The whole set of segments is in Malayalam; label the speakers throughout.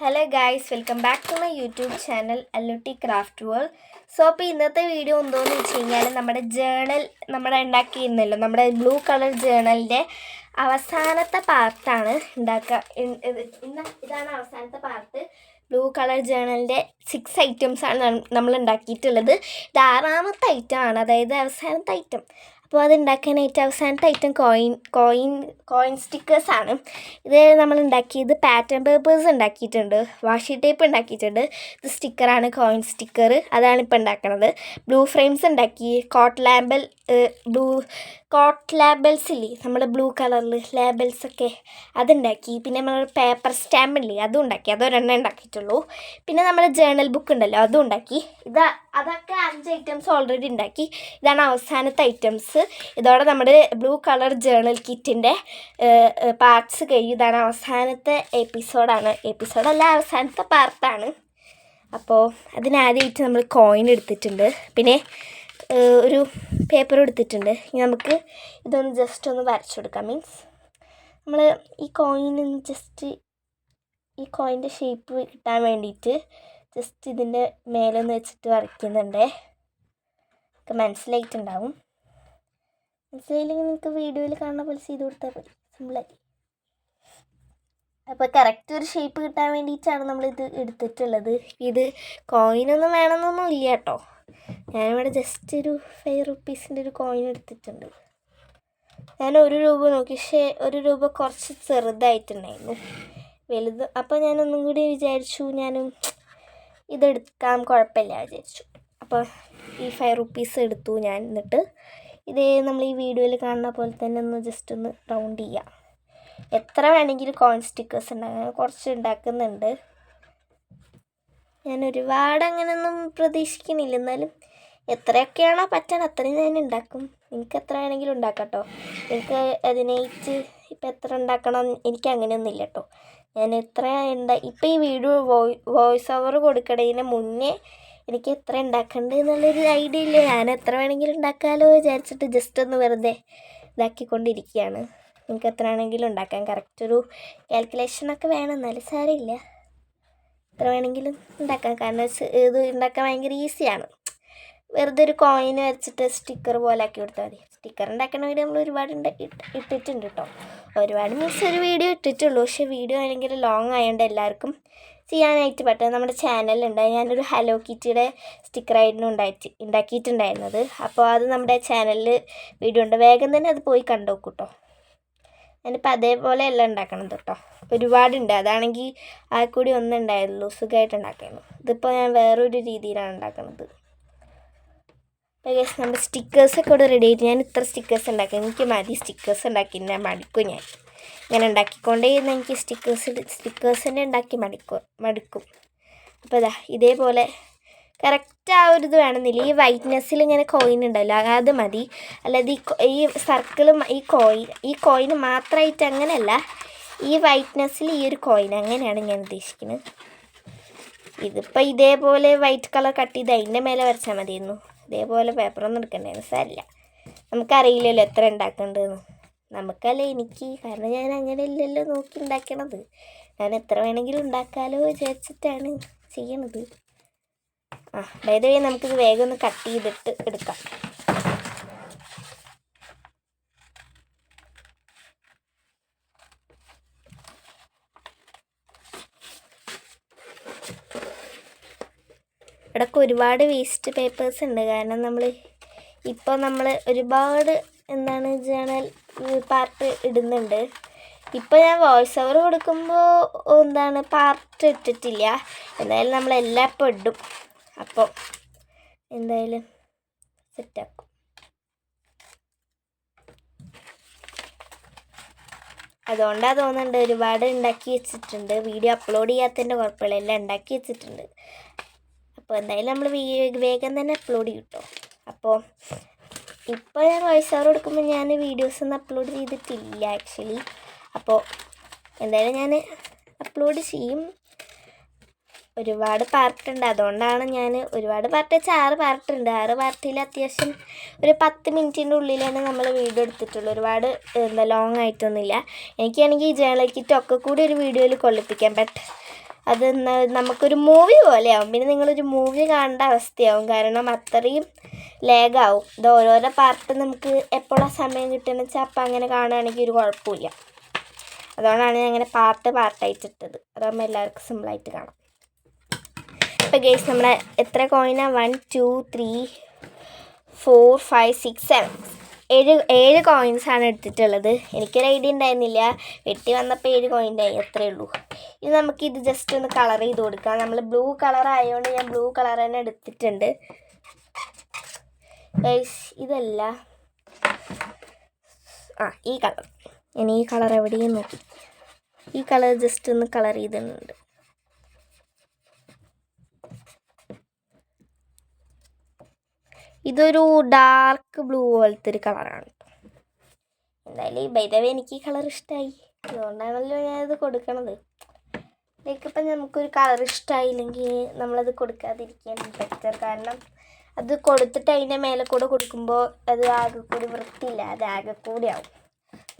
Speaker 1: Hello guys, welcome back to my YouTube channel Allutty craft world. So അപ്പോൾ ഇന്നത്തെ വീഡിയോ എന്തോന്ന് വെച്ച് കഴിഞ്ഞാൽ നമ്മുടെ ജേണൽ ഉണ്ടാക്കിയിരുന്നല്ലോ, നമ്മുടെ ബ്ലൂ കളർ ജേണലിൻ്റെ അവസാനത്തെ പാർട്ടാണ് ഇതാണ് അവസാനത്തെ പാർട്ട്. ബ്ലൂ കളർ ജേണലിൻ്റെ 6 ഐറ്റംസാണ് നമ്മൾ ഉണ്ടാക്കിയിട്ടുള്ളത്. ഇത് 6ാമത്തെ ഐറ്റമാണ്, അതായത് അവസാനത്തെ ഐറ്റം. അപ്പോൾ അത് ഉണ്ടാക്കാനായിട്ട് അവസാനത്തെ ഐറ്റം കോയിൻ സ്റ്റിക്കേഴ്സാണ്. ഇത് നമ്മൾ ഉണ്ടാക്കിയത് പാറ്റേൺ പേപ്പേഴ്സ് ഉണ്ടാക്കിയിട്ടുണ്ട്, വാഷി ടേപ്പ് ഉണ്ടാക്കിയിട്ടുണ്ട്. ഇത് സ്റ്റിക്കറാണ്, കോയിൻ സ്റ്റിക്കർ, അതാണ് ഇപ്പോൾ ഉണ്ടാക്കുന്നത്. ബ്ലൂ ഫ്രെയിംസ് ഉണ്ടാക്കി, കോട്ട് ലാബിൾസില്ലേ, നമ്മൾ ബ്ലൂ കളറിൽ ലേബിൾസൊക്കെ അതുണ്ടാക്കി. പിന്നെ നമ്മൾ പേപ്പർ സ്റ്റാമ്പില്ലേ, അതും ഉണ്ടാക്കി. അതൊരെണ്ണം ഉണ്ടാക്കിയിട്ടുള്ളൂ. പിന്നെ നമ്മുടെ ജേണൽ ബുക്ക് ഉണ്ടല്ലോ, അതും ഉണ്ടാക്കി. അതൊക്കെ 5 ഐറ്റംസ് ഓൾറെഡി ഉണ്ടാക്കി. ഇതാണ് അവസാനത്തെ ഐറ്റംസ്. ഇതോടെ നമ്മുടെ ബ്ലൂ കളർ ജേണൽ കിറ്റിൻ്റെ പാർട്സ് കഴിഞ്ഞു. ഇതാണ് അവസാനത്തെ എപ്പിസോഡല്ല, അവസാനത്തെ പാർട്ടാണ്. അപ്പോൾ അതിനാദ്യമായിട്ട് നമ്മൾ കോയിൻ എടുത്തിട്ടുണ്ട്, പിന്നെ ഒരു പേപ്പർ എടുത്തിട്ടുണ്ട്. ഇനി നമുക്ക് ഇതൊന്ന് ജസ്റ്റ് ഒന്ന് വരച്ചു കൊടുക്കാം. മീൻസ് നമ്മൾ ഈ കോയിൻ്റെ ഷേപ്പ് കിട്ടാൻ വേണ്ടിയിട്ട് ജസ്റ്റ് ഇതിൻ്റെ മേലൊന്ന് വെച്ചിട്ട് വരയ്ക്കുന്നുണ്ട്. ഒക്കെ മനസ്സിലായിട്ടുണ്ടാവും. മനസ്സിലായില്ലെങ്കിൽ നിങ്ങൾക്ക് വീഡിയോയിൽ കാണുന്ന പോലെ ചെയ്ത് കൊടുത്താൽ മതി, സിമ്പിളായി. അപ്പോൾ കറക്റ്റ് ഒരു ഷേപ്പ് കിട്ടാൻ വേണ്ടിയിട്ടാണ് നമ്മളിത് എടുത്തിട്ടുള്ളത്. ഇത് കോയിനൊന്നും വേണമെന്നൊന്നും ഇല്ല കേട്ടോ. ഞാനിവിടെ ജസ്റ്റ് ഒരു 5 റുപ്പീസിൻ്റെ ഒരു കോയിൻ എടുത്തിട്ടുണ്ട്. ഞാൻ 1 രൂപ നോക്കി, പക്ഷേ 1 രൂപ കുറച്ച് ചെറുതായിട്ടുണ്ടായിരുന്നു, വലുത്. അപ്പോൾ ഞാനൊന്നും കൂടി വിചാരിച്ചു, ഞാനും ഇതെടുക്കാം, കുഴപ്പമില്ല വിചാരിച്ചു. അപ്പോൾ ഈ 5 റുപ്പീസ് എടുത്തു ഞാൻ. എന്നിട്ട് ഇതേ നമ്മൾ ഈ വീഡിയോയിൽ കാണുന്ന പോലെ തന്നെ ഒന്ന് ജസ്റ്റ് ഒന്ന് റൗണ്ട് ചെയ്യാം. എത്ര വേണമെങ്കിലും കോയിൻ സ്റ്റിക്കേഴ്സ് ഉണ്ടാക്കാം, കുറച്ച് ഉണ്ടാക്കുന്നുണ്ട്. ഞാൻ ഒരുപാട് അങ്ങനെയൊന്നും പ്രതീക്ഷിക്കുന്നില്ല, എന്നാലും എത്രയൊക്കെയാണോ പറ്റാൻ അത്രയും ഞാൻ ഉണ്ടാക്കും. എനിക്ക് എത്ര വേണമെങ്കിലും ഉണ്ടാക്കാം കേട്ടോ. എനിക്ക് അതിനായിട്ട് ഇപ്പം എത്ര ഉണ്ടാക്കണം എനിക്ക് അങ്ങനെയൊന്നുമില്ല കേട്ടോ. ഞാൻ എത്ര ഇപ്പം ഈ വീഡിയോ വോയിസ് ഓവർ കൊടുക്കണതിന് മുന്നേ എനിക്ക് എത്ര ഉണ്ടാക്കേണ്ടത് എന്നുള്ളൊരു ഐഡിയ ഇല്ല. ഞാൻ എത്ര വേണമെങ്കിലും ഉണ്ടാക്കാമല്ലോ വിചാരിച്ചിട്ട് ജസ്റ്റ് ഒന്ന് വെറുതെ ഇതാക്കിക്കൊണ്ടിരിക്കുകയാണ്. നിങ്ങൾക്ക് എത്ര വേണമെങ്കിലും ഉണ്ടാക്കാം. കറക്റ്റ് ഒരു കാൽക്കുലേഷനൊക്കെ വേണം, എന്നാലും സാരമില്ല, എത്ര വേണമെങ്കിലും ഉണ്ടാക്കാം. കാരണം ഇത് ഉണ്ടാക്കാൻ ഭയങ്കര ഈസിയാണ്. വെറുതെ ഒരു കോയിൻ വെച്ചിട്ട് സ്റ്റിക്കർ പോലെ ആക്കി കൊടുത്താൽ മതി. സ്റ്റിക്കർ ഉണ്ടാക്കുന്ന വീഡിയോ നമ്മൾ ഒരുപാട് ഇട്ടിട്ടുണ്ട് കേട്ടോ. ഒരുപാട് മീൻസ് ഒരു വീഡിയോ ഇട്ടിട്ടുള്ളൂ, പക്ഷേ വീഡിയോ ആണെങ്കിൽ ലോങ് ആയതുകൊണ്ട് എല്ലാവർക്കും ചെയ്യാനായിട്ട് പറ്റും. നമ്മുടെ ചാനലുണ്ട്, ഞാനൊരു ഹലോ കിറ്റിയുടെ സ്റ്റിക്കറായിരുന്നു ഉണ്ടാക്കിയിട്ടുണ്ടായിരുന്നത്. അപ്പോൾ അത് നമ്മുടെ ചാനലിൽ വീഡിയോ ഉണ്ട്, വേഗം തന്നെ അത് പോയി കണ്ടു നോക്കൂ കേട്ടോ. ഞാനിപ്പോൾ അതേപോലെ എല്ലാം ഉണ്ടാക്കണത് കേട്ടോ. ഒരുപാടുണ്ട്, അതാണെങ്കിൽ ആ കൂടി ഒന്നുണ്ടായുള്ളൂ, സുഖമായിട്ട് ഉണ്ടാക്കുന്നു. ഇതിപ്പോൾ ഞാൻ വേറൊരു രീതിയിലാണ് ഉണ്ടാക്കുന്നത്. അപ്പോൾ നമ്മുടെ സ്റ്റിക്കേഴ്സൊക്കെ ഇവിടെ റെഡി ആയിട്ട്, ഞാൻ ഇത്ര സ്റ്റിക്കേഴ്സ് ഉണ്ടാക്കി, എനിക്ക് മതി സ്റ്റിക്കേഴ്സ് ഉണ്ടാക്കി, ഞാൻ മടുക്കും. ഞാൻ ഇങ്ങനെ ഉണ്ടാക്കിക്കൊണ്ടേ ഇരുന്ന് എനിക്ക് സ്റ്റിക്കേഴ്സിൻ്റെ ഉണ്ടാക്കി മടുക്കും. അപ്പോൾ ഇതേപോലെ കറക്റ്റ് ആ ഒരു ഇത് വേണമെന്നില്ല. ഈ വൈറ്റ്നെസ്സിൽ ഇങ്ങനെ കോയിൻ ഉണ്ടല്ലോ, അത് മതി. അല്ലാതെ ഈ സർക്കിളും ഈ കോയിൻ മാത്രമായിട്ട് അങ്ങനെയല്ല, ഈ വൈറ്റ്നെസ്സിൽ ഈ ഒരു കോയിൻ, അങ്ങനെയാണ് ഞാൻ ഉദ്ദേശിക്കുന്നത്. ഇതിപ്പോൾ ഇതേപോലെ വൈറ്റ് കളർ കട്ട് ചെയ്ത് അതിൻ്റെ മേലെ വരച്ചാൽ മതിയായിരുന്നു. ഇതേപോലെ പേപ്പറൊന്നും എടുക്കണ്ടായിരുന്നു, സാരില്ല. നമുക്കറിയില്ലല്ലോ എത്ര ഉണ്ടാക്കേണ്ടതെന്ന്. നമുക്കല്ലേ എനിക്ക്, കാരണം ഞാൻ അങ്ങനെ ഇല്ലല്ലോ നോക്കി ഉണ്ടാക്കണത്. ഞാൻ എത്ര വേണമെങ്കിലും ഉണ്ടാക്കാമല്ലോ വിചാരിച്ചിട്ടാണ് ചെയ്യണത്. ബൈ ദ വേ നമുക്കിത് വേഗം ഒന്ന് കട്ട് ചെയ്തിട്ട് എടുക്കാം. ഇവിടെയൊക്കെ ഒരുപാട് വേസ്റ്റ് പേപ്പേഴ്സ് ഉണ്ട്, കാരണം നമ്മൾ ഒരുപാട് ജേണൽ പാർട്ട് ഇടുന്നുണ്ട്. ഇപ്പോൾ ഞാൻ വോയിസ് ഓവർ കൊടുക്കുമ്പോൾ പാർട്ട് ഇട്ടിട്ടില്ല. എന്തായാലും നമ്മളെല്ലാം ഇപ്പോൾ ഇടും. അപ്പോൾ എന്തായാലും സെറ്റാക്കും. അതുകൊണ്ടാണ് തോന്നുന്നുണ്ട് ഒരുപാട് ഉണ്ടാക്കി വെച്ചിട്ടുണ്ട്. വീഡിയോ അപ്ലോഡ് ചെയ്യാത്തതിൻ്റെ കുഴപ്പമില്ല, എല്ലാം ഉണ്ടാക്കി വെച്ചിട്ടുണ്ട്. അപ്പോൾ എന്തായാലും നമ്മൾ വേഗം തന്നെ അപ്ലോഡ് ചെയ്യും കേട്ടോ. അപ്പോൾ ഇപ്പോൾ ഞാൻ വോയിസ് ഓവർ കൊടുക്കുമ്പോൾ ഞാൻ വീഡിയോസൊന്നും അപ്ലോഡ് ചെയ്തിട്ടില്ല ആക്ച്വലി. അപ്പോൾ എന്തായാലും ഞാൻ അപ്ലോഡ് ചെയ്യും. ഒരുപാട് പാർട്ടുണ്ട്, അതുകൊണ്ടാണ് ഞാൻ ഒരുപാട് പാർട്ട് വെച്ചാൽ 6 പാർട്ടുണ്ട്. 6 പാർട്ടിൽ അത്യാവശ്യം ഒരു 10 മിനിറ്റിൻ്റെ ഉള്ളിലാണ് നമ്മൾ വീഡിയോ എടുത്തിട്ടുള്ളൂ. ഒരുപാട് ലോങ് ആയിട്ടൊന്നുമില്ല. എനിക്കാണെങ്കിൽ ഈ ജേണൽ കിറ്റ് ഒക്കെ കൂടി ഒരു വീഡിയോയിൽ കൊള്ളിപ്പിക്കാം. ബട്ട് അത് നമുക്കൊരു മൂവി പോലെയാവും. പിന്നെ നിങ്ങളൊരു മൂവി കാണേണ്ട അവസ്ഥയാവും, കാരണം അത്രയും ലാഗാവും. ഇത് ഓരോരോ പാർട്ട് നമുക്ക് എപ്പോഴാണ് സമയം കിട്ടുകയെന്ന് വെച്ചാൽ അപ്പം അങ്ങനെ കാണുകയാണെങ്കിൽ ഒരു കുഴപ്പമില്ല. അതുകൊണ്ടാണ് ഞാൻ അങ്ങനെ പാർട്ടായിട്ടിട്ടത്. അതാകുമ്പോൾ എല്ലാവർക്കും സിമ്പിളായിട്ട് കാണാം. ഇപ്പോൾ ഗെയ്സ് നമ്മളെ എത്ര കോയിനാണ്? 1 2 3 4 5 6 7 7 കോയിൻസാണ് എടുത്തിട്ടുള്ളത്. എനിക്കൊരു ഐഡിയ ഉണ്ടായിരുന്നില്ല, വെട്ടി വന്നപ്പോൾ 7 കോയിൻ്റായി, അത്രയേ ഉള്ളൂ. ഇനി നമുക്കിത് ജസ്റ്റ് ഒന്ന് കളർ ചെയ്ത് കൊടുക്കാം. നമ്മൾ ബ്ലൂ കളർ ആയതുകൊണ്ട് ഞാൻ ബ്ലൂ കളർ തന്നെ എടുത്തിട്ടുണ്ട് ഗൈസ്. ഇതല്ല, ഈ കളർ. ഞാൻ ഈ കളർ എവിടെയും നോക്കി, ഈ കളർ ജസ്റ്റ് ഒന്ന് കളർ ചെയ്തിട്ടുണ്ട്. ഇതൊരു ഡാർക്ക് ബ്ലൂ പോലത്തെ ഒരു കളറാണ്. എന്തായാലും ബൈ ദ വേ എനിക്ക് ഈ കളർ ഇഷ്ടമായി, അതുകൊണ്ടാണല്ലോ ഞാനിത് കൊടുക്കണത്. ഇപ്പം നമുക്കൊരു കളർ ഇഷ്ടമായില്ലെങ്കിൽ നമ്മളത് കൊടുക്കാതിരിക്കാൻ ബെറ്റർ. കാരണം അത് കൊടുത്തിട്ട് അതിൻ്റെ മേലെ കൂടെ കൊടുക്കുമ്പോൾ അത് ആകെ കൂടി വൃത്തിയില്ല, അത് ആകെ കൂടി ആവും.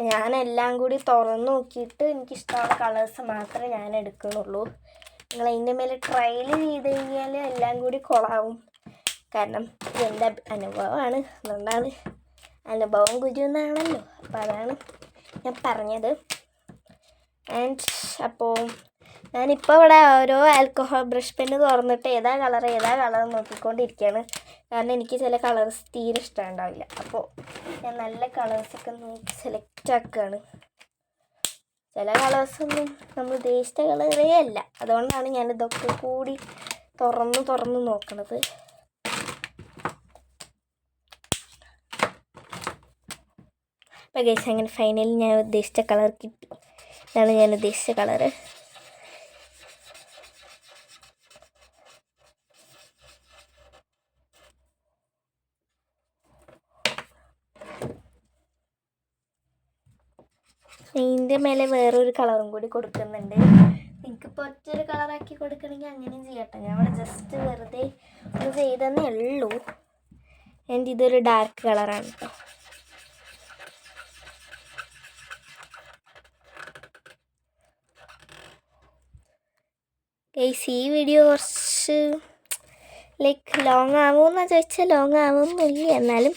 Speaker 1: ഞാനെല്ലാം കൂടി തുറന്ന് നോക്കിയിട്ട് എനിക്കിഷ്ടമുള്ള കളേഴ്സ് മാത്രമേ ഞാൻ എടുക്കുന്നുള്ളൂ. നിങ്ങൾ അതിൻ്റെ മേലെ ട്രയൽ ചെയ്ത് കഴിഞ്ഞാൽ എല്ലാം കൂടി കൊളാവും. കാരണം എൻ്റെ അനുഭവമാണ്, അതുകൊണ്ടാണ്. അനുഭവം ഗുരു എന്നാണല്ലോ, അപ്പോൾ അതാണ് ഞാൻ പറഞ്ഞത്. ആൻഡ് അപ്പോൾ ഞാനിപ്പോൾ ഇവിടെ ഓരോ ആൽക്കഹോൾ ബ്രഷ് പെന്ന് തുറന്നിട്ട് ഏതാ കളർ നോക്കിക്കൊണ്ടിരിക്കുകയാണ്. കാരണം എനിക്ക് ചില കളേഴ്സ് തീരെ ഇഷ്ടമുണ്ടാവില്ല. അപ്പോൾ ഞാൻ നല്ല കളേഴ്സൊക്കെ നോക്കി സെലക്ട് ആക്കുകയാണ്. ചില കളേഴ്സൊന്നും നമ്മൾ ഉദ്ദേശിച്ച കളറേ അല്ല, അതുകൊണ്ടാണ് ഞാനിതൊക്കെ കൂടി തുറന്ന് നോക്കണത്. അപ്പോൾ ഗൈസ് അങ്ങനെ ഫൈനലി ഞാൻ ഉദ്ദേശിച്ച കളർ കിട്ടി. ഇതാണ് ഞാൻ ഉദ്ദേശിച്ച കളറ്. ഇതിൻ്റെ മേലെ വേറൊരു കളറും കൂടി കൊടുക്കുന്നുണ്ട്. എനിക്കിപ്പോൾ ഒറ്റൊരു കളറാക്കി കൊടുക്കണമെങ്കിൽ അങ്ങനെയും ചെയ്യട്ടെ. ഞാൻ ഇവിടെ ജസ്റ്റ് വെറുതെ ഒന്ന് ചെയ്തതന്നേ ഉള്ളൂ. ആൻഡ് ഇതൊരു ഡാർക്ക് കളറാണ് കേട്ടോ. ഗൈസ് ഈ വീഡിയോ കുറച്ച് ലോങ് ആവുമെന്ന് ചോദിച്ചാൽ ലോങ് ആവുമൊന്നുമില്ല, എന്നാലും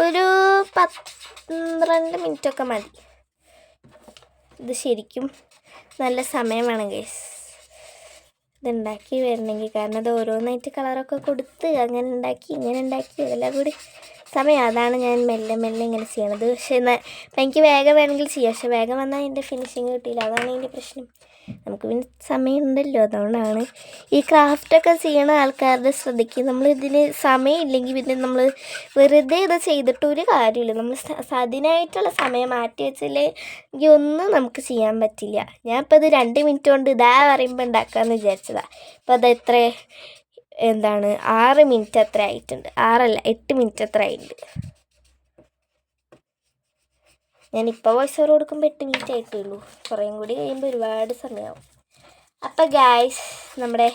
Speaker 1: ഒരു 12 മിനിറ്റൊക്കെ മതി. ഇത് ശരിക്കും നല്ല സമയം വേണം ഗൈസ് ഇതുണ്ടാക്കി വരണമെങ്കിൽ. കാരണം അത് ഓരോന്നായിട്ട് കളറൊക്കെ കൊടുത്ത് അങ്ങനെ ഉണ്ടാക്കി ഇങ്ങനെ ഉണ്ടാക്കി ഇതെല്ലാം കൂടി സമയം. അതാണ് ഞാൻ മെല്ലെ ഇങ്ങനെ ചെയ്യണത്. പക്ഷേ എനിക്ക് വേഗം വേണമെങ്കിൽ ചെയ്യാം, പക്ഷെ വേഗം വന്നാൽ അതിൻ്റെ ഫിനിഷിങ് കിട്ടിയില്ല, അതാണ് അതിൻ്റെ പ്രശ്നം. നമുക്ക് പിന്നെ സമയം ഉണ്ടല്ലോ, അതുകൊണ്ടാണ്. ഈ ക്രാഫ്റ്റൊക്കെ ചെയ്യണ ആൾക്കാരുടെ ശ്രദ്ധിക്കുക, നമ്മളിതിന് സമയമില്ലെങ്കിൽ പിന്നെ നമ്മൾ വെറുതെ ഇത് ചെയ്തിട്ട് ഒരു കാര്യമില്ല. നമ്മൾ അതിനായിട്ടുള്ള സമയം മാറ്റി വെച്ചില്ലെങ്കിൽ ഒന്നും നമുക്ക് ചെയ്യാൻ പറ്റില്ല. ഞാൻ ഇപ്പോൾ ഇത് 2 മിനിറ്റ് കൊണ്ട് ഇതാ പറയുമ്പോൾ ഉണ്ടാക്കാമെന്ന് വിചാരിച്ചതാണ്. ഇപ്പോൾ അത് 6 മിനിറ്റ് അത്ര ആയിട്ടുണ്ട്. 8 മിനിറ്റ് അത്ര ആയിട്ടുണ്ട്. ഞാനിപ്പോൾ വോയിസ് ഓവർ കൊടുക്കുമ്പോൾ 8 മിനിറ്റ് ആയിട്ടുള്ളൂ. കുറേയും കൂടി കഴിയുമ്പോൾ ഒരുപാട് സമയമാവും. അപ്പോൾ ഗായ്സ് നമ്മുടെ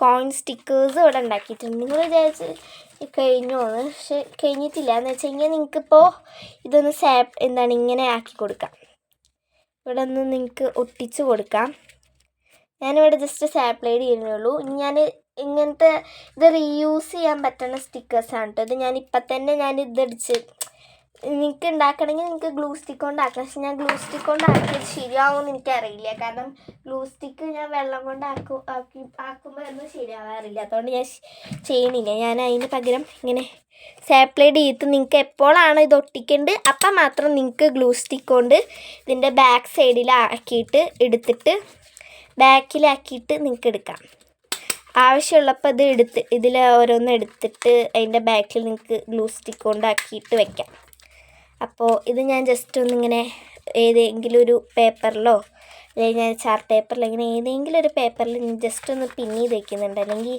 Speaker 1: കോയിൻ സ്റ്റിക്കേഴ്സ് ഇവിടെ ഉണ്ടാക്കിയിട്ടുണ്ട്. നിങ്ങൾ വിചാരിച്ച് കഴിഞ്ഞോന്ന്, പക്ഷെ കഴിഞ്ഞിട്ടില്ല. എന്ന് വെച്ച് കഴിഞ്ഞാൽ നിങ്ങൾക്കിപ്പോൾ ഇതൊന്ന് ഇങ്ങനെ ആക്കി കൊടുക്കാം. ഇവിടെ ഒന്ന് നിങ്ങൾക്ക് ഒട്ടിച്ച് കൊടുക്കാം. ഞാനിവിടെ ജസ്റ്റ് സാപ്ലൈഡ് ചെയ്യുന്നുള്ളൂ. ഞാൻ ഇങ്ങനത്തെ ഇത് റീയൂസ് ചെയ്യാൻ പറ്റുന്ന സ്റ്റിക്കേഴ്സാണ് കേട്ടോ. ഇത് ഞാനിപ്പം തന്നെ ഇതടിച്ച് നിങ്ങൾക്ക് ഉണ്ടാക്കണമെങ്കിൽ നിങ്ങൾക്ക് ഗ്ലൂ സ്റ്റിക്ക് കൊണ്ട് ആക്കാം. പക്ഷെ ഞാൻ ഗ്ലൂ സ്റ്റിക്ക് കൊണ്ട് ആക്കിയത് ശരിയാവുമെന്ന് എനിക്കറിയില്ല. കാരണം ഗ്ലൂ സ്റ്റിക്ക് ഞാൻ വെള്ളം കൊണ്ട് ആക്കുമ്പോൾ ഒന്നും ശരിയാവാറില്ല, അതുകൊണ്ട് ഞാൻ ചെയ്യണില്ല. ഞാൻ അതിന് പകരം ഇങ്ങനെ സാപ്ലൈഡ് ചെയ്തിട്ട് നിങ്ങൾക്ക് എപ്പോഴാണ് ഇത് ഒട്ടിക്കേണ്ടത് അപ്പം മാത്രം നിങ്ങൾക്ക് ഗ്ലൂ സ്റ്റിക്ക് കൊണ്ട് ഇതിൻ്റെ ബാക്ക് സൈഡിലാക്കിയിട്ട് എടുത്തിട്ട് ബാക്കിലാക്കിയിട്ട് നിങ്ങൾക്ക് എടുക്കാം. ആവശ്യമുള്ളപ്പോൾ ഇതിൽ ഓരോന്ന് എടുത്തിട്ട് അതിൻ്റെ ബാക്കിൽ നിങ്ങൾക്ക് ഗ്ലൂ സ്റ്റിക്ക് കൊണ്ടാക്കിയിട്ട് വെക്കാം. അപ്പോൾ ഇത് ഞാൻ ജസ്റ്റ് ഒന്നിങ്ങനെ ഏതെങ്കിലും ഒരു പേപ്പറിലോ അല്ലെങ്കിൽ ഞാൻ ചാർട്ട് പേപ്പറിലോ ഇങ്ങനെ ഏതെങ്കിലും ഒരു പേപ്പറിൽ ജസ്റ്റ് ഒന്ന് പിന്ന് ചെയ്ത് വയ്ക്കുന്നുണ്ട്, അല്ലെങ്കിൽ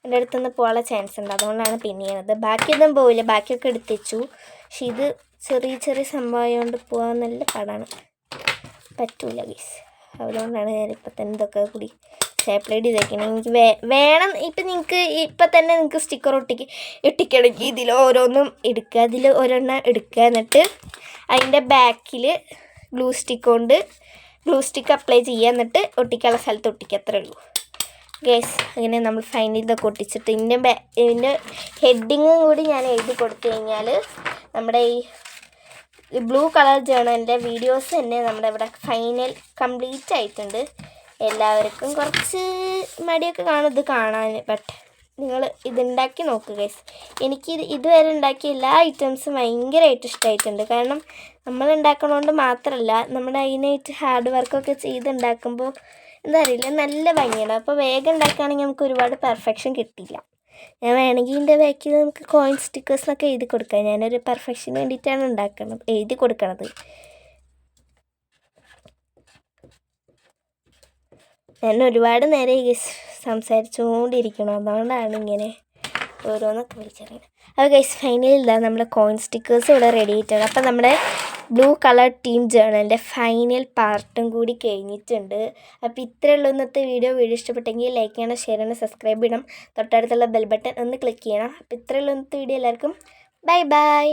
Speaker 1: എൻ്റെ അടുത്തുനിന്ന് പോകാനുള്ള ചാൻസ് ഉണ്ട്, അതുകൊണ്ടാണ് പിന്ന് ചെയ്യണത്. ബാക്കിയൊന്നും പോവില്ല, ബാക്കിയൊക്കെ എടുത്ത് വെച്ചു. പക്ഷെ ഇത് ചെറിയ സംഭവമായതുകൊണ്ട് പോകാൻ നല്ല പാടാണ്, പറ്റൂല ഗൈസ്. അതുകൊണ്ടാണ് ഞാനിപ്പോൾ തന്നെ ഇതൊക്കെ കൂടി സാപ്ലൈഡ് ചെയ്തേക്കണം. എനിക്ക് വേണം. ഇപ്പം നിങ്ങൾക്ക് ഇപ്പം തന്നെ നിങ്ങൾക്ക് സ്റ്റിക്കർ ഒട്ടിക്കണമെങ്കിൽ ഇതിൽ ഓരോന്നും എടുക്കുക, ഒരെണ്ണം എടുക്കുക, എന്നിട്ട് അതിൻ്റെ ബാക്കിൽ ഗ്ലൂ സ്റ്റിക്ക് കൊണ്ട് ഗ്ലൂ സ്റ്റിക്ക് അപ്ലൈ ചെയ്യുക, എന്നിട്ട് ഒട്ടിക്കാനുള്ള സ്ഥലത്ത് ഒട്ടിക്കുക, അത്രേ ഉള്ളൂ ഗൈസ്. അങ്ങനെ നമ്മൾ ഫൈനൽ ഇതൊക്കെ ഒട്ടിച്ചിട്ട് ഇതിൻ്റെ ഹെഡിങ്ങും കൂടി ഞാൻ എഴുതി കൊടുത്തു കഴിഞ്ഞാൽ നമ്മുടെ ഈ ബ്ലൂ കളർ ജേണലിൻ്റെ വീഡിയോസ് തന്നെ നമ്മുടെ ഇവിടെ ഫൈനൽ കംപ്ലീറ്റ് ആയിട്ടുണ്ട്. എല്ലാവർക്കും കുറച്ച് മടിയൊക്കെ കാണും ഇത് കാണാൻ, ബട്ട് നിങ്ങൾ ഇതുണ്ടാക്കി നോക്കുക ഗൈസ്. എനിക്ക് ഇതുവരെ ഉണ്ടാക്കിയ എല്ലാ ഐറ്റംസും ഭയങ്കരമായിട്ട് ഇഷ്ടമായിട്ടുണ്ട്. കാരണം നമ്മൾ ഉണ്ടാക്കണോണ്ട് മാത്രമല്ല, നമ്മുടെ അതിനായിട്ട് ഹാർഡ് വർക്കൊക്കെ ചെയ്തുണ്ടാക്കുമ്പോൾ എന്താ അറിയില്ല, നല്ല ഭംഗിയാണ്. അപ്പോൾ വേഗം ഉണ്ടാക്കുകയാണെങ്കിൽ നമുക്ക് ഒരുപാട് പെർഫെക്ഷൻ കിട്ടില്ല. ഞാൻ വേണമെങ്കിൽ ഇതിൻ്റെ ബാക്കിൽ നമുക്ക് കോയിൻ സ്റ്റിക്കേഴ്സൊക്കെ എഴുതി കൊടുക്കാം. ഞാനൊരു പെർഫെക്ഷന് വേണ്ടിയിട്ടാണ് എഴുതി കൊടുക്കണത്. ഞാൻ ഒരുപാട് നേരം സംസാരിച്ചുകൊണ്ടിരിക്കണം, അതുകൊണ്ടാണ് ഇങ്ങനെ ഓരോന്നൊക്കെ വിളിച്ചറിയുന്നത്. അപ്പോൾ ഗൈസ് ഫൈനലി ഇല്ല, നമ്മുടെ കോയിൻ സ്റ്റിക്കേഴ്സ് ഇവിടെ റെഡി ആയിട്ടാണ്. അപ്പോൾ നമ്മുടെ ബ്ലൂ കളർ ടീം ജേണലിൻ്റെ ഫൈനൽ പാർട്ടും കൂടി കഴിഞ്ഞിട്ടുണ്ട്. അപ്പോൾ ഇത്രയേ ഉള്ളൂ ഇന്നത്തെ വീഡിയോ ഇഷ്ടപ്പെട്ടെങ്കിൽ ലൈക്ക് ചെയ്യണം, ഷെയർ ചെയ്യണം, സബ്സ്ക്രൈബ് ചെയ്യണം, തൊട്ടടുത്തുള്ള ബെൽ ബട്ടൺ ഒന്ന് ക്ലിക്ക് ചെയ്യണം. അപ്പോൾ ഇത്രയേ ഉള്ളൂ ഇന്നത്തെ വീഡിയോ. എല്ലാവർക്കും ബൈ ബൈ.